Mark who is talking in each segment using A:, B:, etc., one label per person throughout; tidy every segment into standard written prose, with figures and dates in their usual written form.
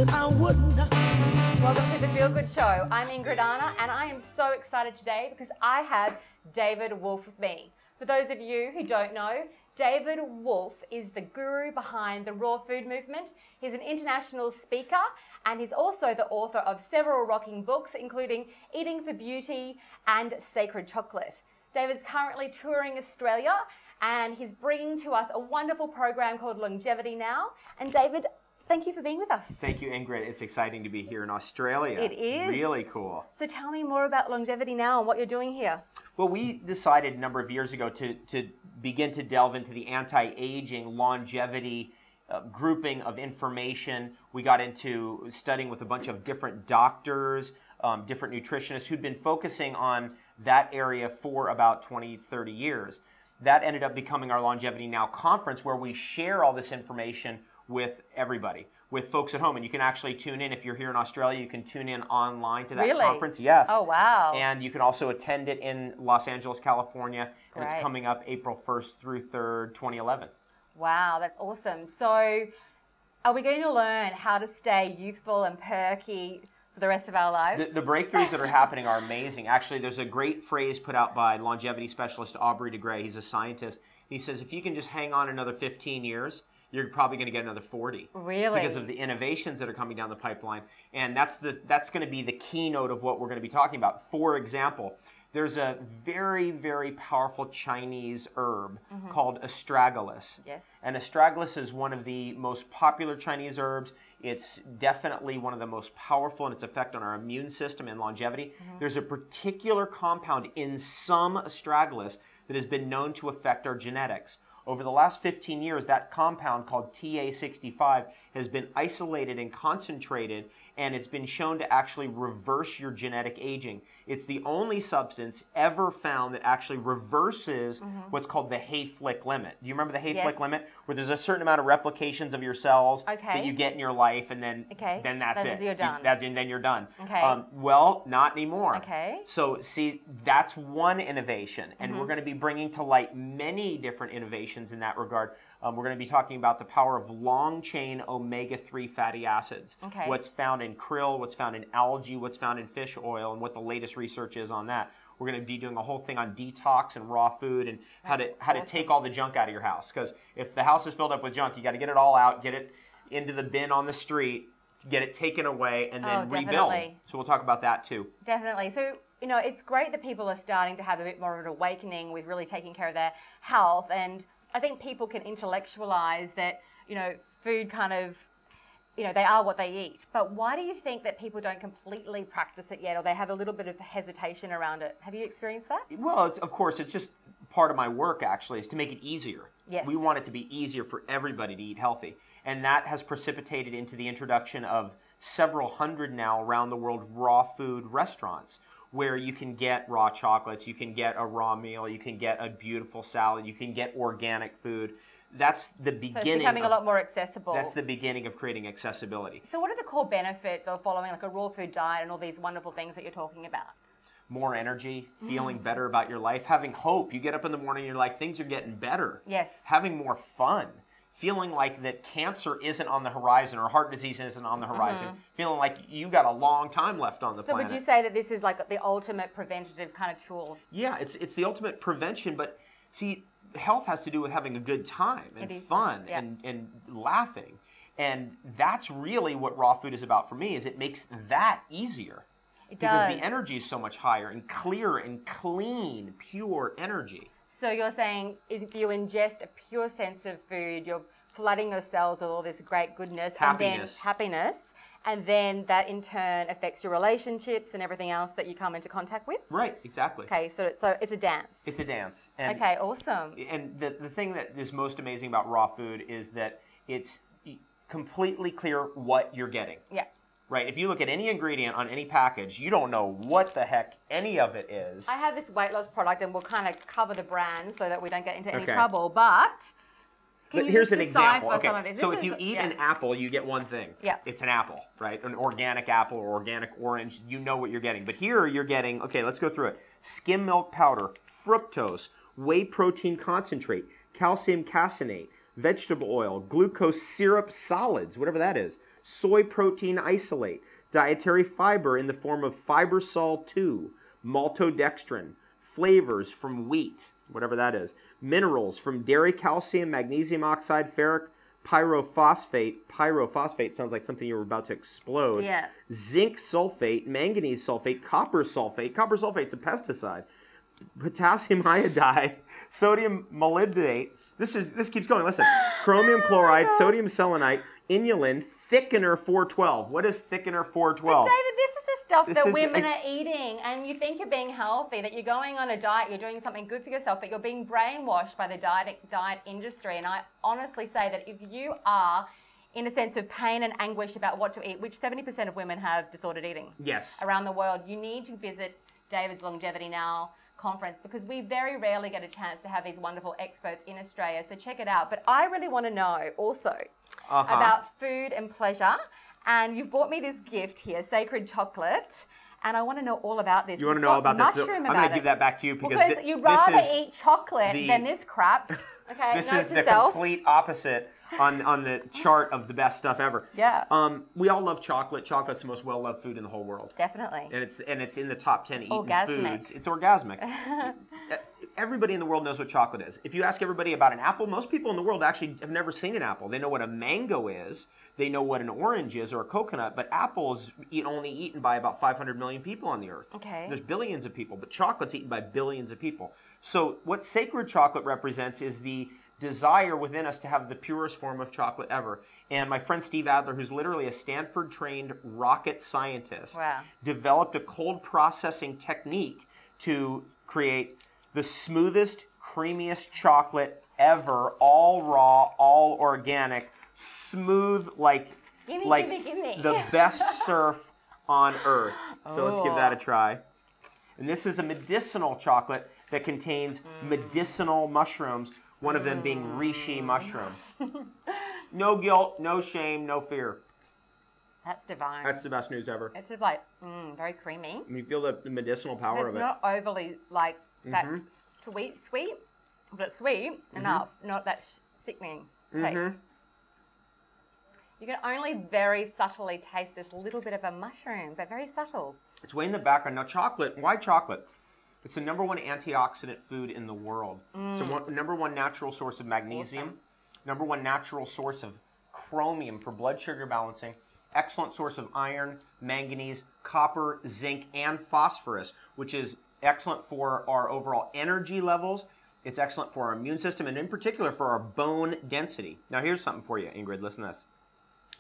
A: that I would not.
B: Welcome to the Feelgood Show. I'm Ingrid Arna, and I am so excited today because I have David Wolfe with me. For those of you who don't know, David Wolfe is the guru behind the raw food movement. He's an international speaker, and he's also the author of several rocking books, including Eating for Beauty and Sacred Chocolate. David's currently touring Australia, and he's bringing to us a wonderful program called Longevity Now. And David, thank you for being with us.
C: Thank you, Ingrid. It's exciting to be here in Australia.
B: It is.
C: Really cool.
B: So tell me more about Longevity Now and what you're doing here.
C: Well, we decided a number of years ago to begin to delve into the anti-aging longevity grouping of information. We got into studying with a bunch of different doctors, different nutritionists who'd been focusing on that area for about 20, 30 years. That ended up becoming our Longevity Now conference, where we share all this information with everybody, with folks at home. And you can actually tune in. If you're here in Australia, you can tune in online to that conference. Yes.
B: Oh, wow.
C: And you can also attend it in Los Angeles, California. And
B: Great.
C: it's coming up April 1st through 3rd, 2011.
B: Wow, that's awesome. So are we going to learn how to stay youthful and perky for the rest of our lives?
C: The breakthroughs that are happening are amazing. Actually, there's a great phrase put out by longevity specialist Aubrey de Grey. He's a scientist. He says, if you can just hang on another 15 years, you're probably going to get another 40.
B: Really?
C: Because of the innovations that are coming down the pipeline. And that's going to be the keynote of what we're going to be talking about. For example, there's a very, very powerful Chinese herb called astragalus.
B: Yes.
C: And astragalus is one of the most popular Chinese herbs. It's definitely one of the most powerful in its effect on our immune system and longevity. There's a particular compound in some astragalus that has been known to affect our genetics. Over the last 15 years, that compound called TA65 has been isolated and concentrated, and it's been shown to actually reverse your genetic aging. It's the only substance ever found that actually reverses what's called the Hayflick limit. Do you remember the Hayflick limit? Where there's a certain amount of replications of your cells that you get in your life, and then that's it.
B: You're done.
C: And then you're done.
B: Okay.
C: Well, not anymore.
B: Okay.
C: So see, that's one innovation, and we're going to be bringing to light many different innovations in that regard. We're going to be talking about the power of long-chain omega-3 fatty acids.
B: Okay.
C: What's found in krill, what's found in algae, what's found in fish oil, and what the latest research is on that. We're going to be doing a whole thing on detox and raw food and how to take all the junk out of your house. Because if the house is filled up with junk, you got to get it all out, get it into the bin on the street, get it taken away, and then rebuild. So we'll talk about that too.
B: Definitely. So, you know, it's great that people are starting to have a bit more of an awakening with really taking care of their health, and I think people can intellectualize that, you know, food kind of, you know, they are what they eat. But why do you think that people don't completely practice it yet, or they have a little bit of hesitation around it? Have you experienced that?
C: Well, of course, it's just part of my work, actually, is to make it easier.
B: Yes.
C: We want it to be easier for everybody to eat healthy. And that has precipitated into the introduction of several hundred now around the world raw food restaurants, where you can get raw chocolates, you can get a raw meal, you can get a beautiful salad, you can get organic food. That's the beginning.
B: So it's becoming a lot more accessible.
C: That's the beginning of creating accessibility.
B: So what are the core benefits of following like a raw food diet and all these wonderful things that you're talking about?
C: More energy, feeling better about your life, having hope. You get up in the morning and you're like, things are getting better.
B: Yes.
C: Having more fun. Feeling like that cancer isn't on the horizon or heart disease isn't on the horizon. Feeling like you got a long time left on the planet.
B: So would you say that this is like the ultimate preventative kind of tool?
C: Yeah, it's the ultimate prevention, but see, health has to do with having a good time and fun and laughing. And that's really what raw food is about for me, is it makes that easier.
B: It
C: because
B: does.
C: the energy is so much higher and clear and clean, pure energy.
B: So you're saying if you ingest a pure sense of food, you're flooding your cells with all this great goodness happiness, and then that in turn affects your relationships and everything else that you come into contact with?
C: Right, exactly.
B: Okay, so it's a dance.
C: It's a dance. And,
B: okay, awesome.
C: And the thing that is most amazing about raw food is that it's completely clear what you're getting.
B: Yeah.
C: Right, if you look at any ingredient on any package, you don't know what the heck any of it is.
B: I have this weight loss product, and we'll kind of cover the brand so that we don't get into any trouble, but
C: here's an example.
B: Okay,
C: so if you eat an apple, you get one thing.
B: Yeah.
C: It's an apple, right? An organic apple or organic orange. You know what you're getting. But here you're getting, okay, let's go through it. Skim milk powder, fructose, whey protein concentrate, calcium caseinate, vegetable oil, glucose syrup solids, whatever that is, soy protein isolate, dietary fiber in the form of fibersol 2, maltodextrin, flavors from wheat, whatever that is, minerals from dairy calcium, magnesium oxide, ferric pyrophosphate sounds like something you were about to explode,
B: Yeah.
C: zinc sulfate, manganese sulfate, copper sulfate's a pesticide, potassium iodide, sodium molybdate. This keeps going. Listen, chromium chloride, sodium selenite, inulin, thickener 412. What is thickener 412?
B: David, this is the stuff
C: This
B: that
C: is-
B: women are eating, and you think you're being healthy, that you're going on a diet, you're doing something good for yourself, but you're being brainwashed by the diet industry. And I honestly say that if you are in a sense of pain and anguish about what to eat, which 70% of women have disordered eating
C: Yes.
B: around the world, you need to visit David's Longevity Now conference, because we very rarely get a chance to have these wonderful experts in Australia. So check it out. But I really want to know also about food and pleasure. And you've bought me this gift here, sacred chocolate. And I want to know all about this.
C: You want to
B: It's
C: know
B: got
C: about this? So
B: mushroom
C: I'm
B: about
C: going to
B: it.
C: give that back to you because
B: Because you'd rather
C: this is
B: eat chocolate
C: the-
B: than this crap. Okay,
C: this
B: note
C: is
B: to
C: the
B: self.
C: complete opposite on the chart of the best stuff ever.
B: Yeah.
C: We all love chocolate. Chocolate's the most well-loved food in the whole world.
B: Definitely.
C: And it's in the top 10 eaten
B: Orgasmic.
C: foods. It's orgasmic. Everybody in the world knows what chocolate is. If you ask everybody about an apple, most people in the world actually have never seen an apple. They know what a mango is. They know what an orange is or a coconut. But apple is only eaten by about 500 million people on the earth.
B: Okay.
C: There's billions of people, but chocolate's eaten by billions of people. So what sacred chocolate represents is the desire within us to have the purest form of chocolate ever. And my friend Steve Adler, who's literally a Stanford-trained rocket scientist,
B: Wow.
C: developed a cold processing technique to create the smoothest, creamiest chocolate ever, all raw, all organic, smooth like
B: Gimme.
C: the best surf on earth. So let's give that a try. And this is a medicinal chocolate that contains medicinal mushrooms, one of them being reishi mushroom. No guilt, no shame, no fear.
B: That's divine.
C: That's the best news ever.
B: It's sort of like, very creamy.
C: And you feel the medicinal power
B: It's
C: of it.
B: not overly like that sweet, but it's sweet enough, not that sickening taste. You can only very subtly taste this little bit of a mushroom, but very subtle.
C: It's way in the background. Now chocolate, why chocolate? It's the number one antioxidant food in the world. So number one natural source of magnesium, number one natural source of chromium for blood sugar balancing, excellent source of iron, manganese, copper, zinc, and phosphorus, which is excellent for our overall energy levels. It's excellent for our immune system, and in particular for our bone density. Now here's something for you, Ingrid. Listen to this.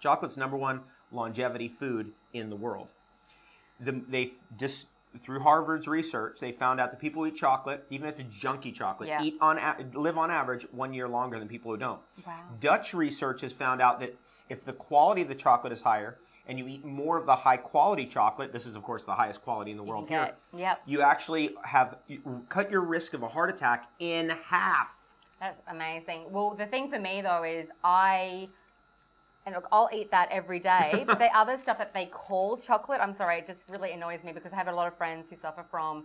C: Chocolate's number one longevity food in the world. Through Harvard's research, they found out that people who eat chocolate, even if it's junky chocolate, live on average 1 year longer than people who don't.
B: Wow.
C: Dutch research has found out that if the quality of the chocolate is higher and you eat more of the high quality chocolate, this is of course the highest quality in the world here, you actually cut your risk of a heart attack in half.
B: That's amazing. Well, the thing for me though is and look, I'll eat that every day, but the other stuff that they call chocolate, I'm sorry, it just really annoys me because I have a lot of friends who suffer from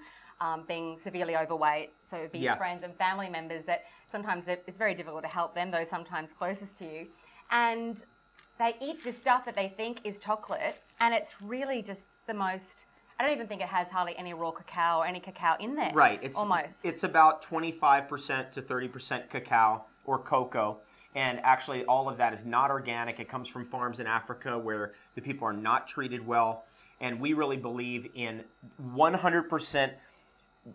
B: being severely overweight. So obese friends and family members that sometimes it's very difficult to help them, though sometimes closest to you. And they eat this stuff that they think is chocolate, and it's really just the most, I don't even think it has hardly any raw cacao or any cacao in there.
C: Right. It's about 25% to 30% cacao or cocoa. And actually, all of that is not organic. It comes from farms in Africa where the people are not treated well. And we really believe in 100%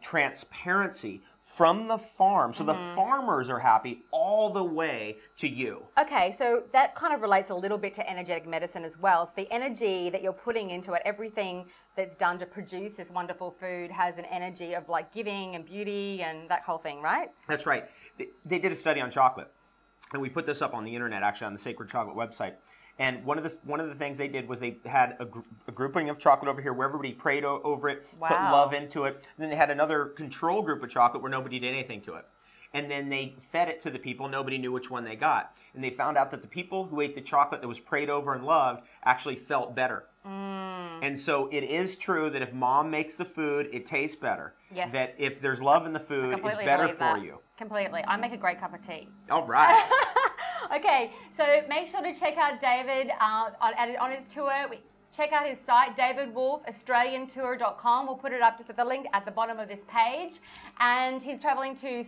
C: transparency from the farm. So the farmers are happy all the way to you.
B: Okay, so that kind of relates a little bit to energetic medicine as well. So the energy that you're putting into it, everything that's done to produce this wonderful food has an energy of like giving and beauty and that whole thing, right?
C: That's right. They did a study on chocolate. And we put this up on the internet, actually, on the Sacred Chocolate website. And one of the things they did was they had a grouping of chocolate over here where everybody prayed over it, put love into it. And then they had another control group of chocolate where nobody did anything to it. And then they fed it to the people. Nobody knew which one they got. And they found out that the people who ate the chocolate that was prayed over and loved actually felt better. And so it is true that if mom makes the food, it tastes better.
B: Yes.
C: That if there's love in the food, it's better for you.
B: Completely. I make a great cup of tea.
C: All right.
B: Okay, so make sure to check out David on his tour. Check out his site, davidwolfeaustraliantour.com. We'll put it up just at the link at the bottom of this page. And he's traveling to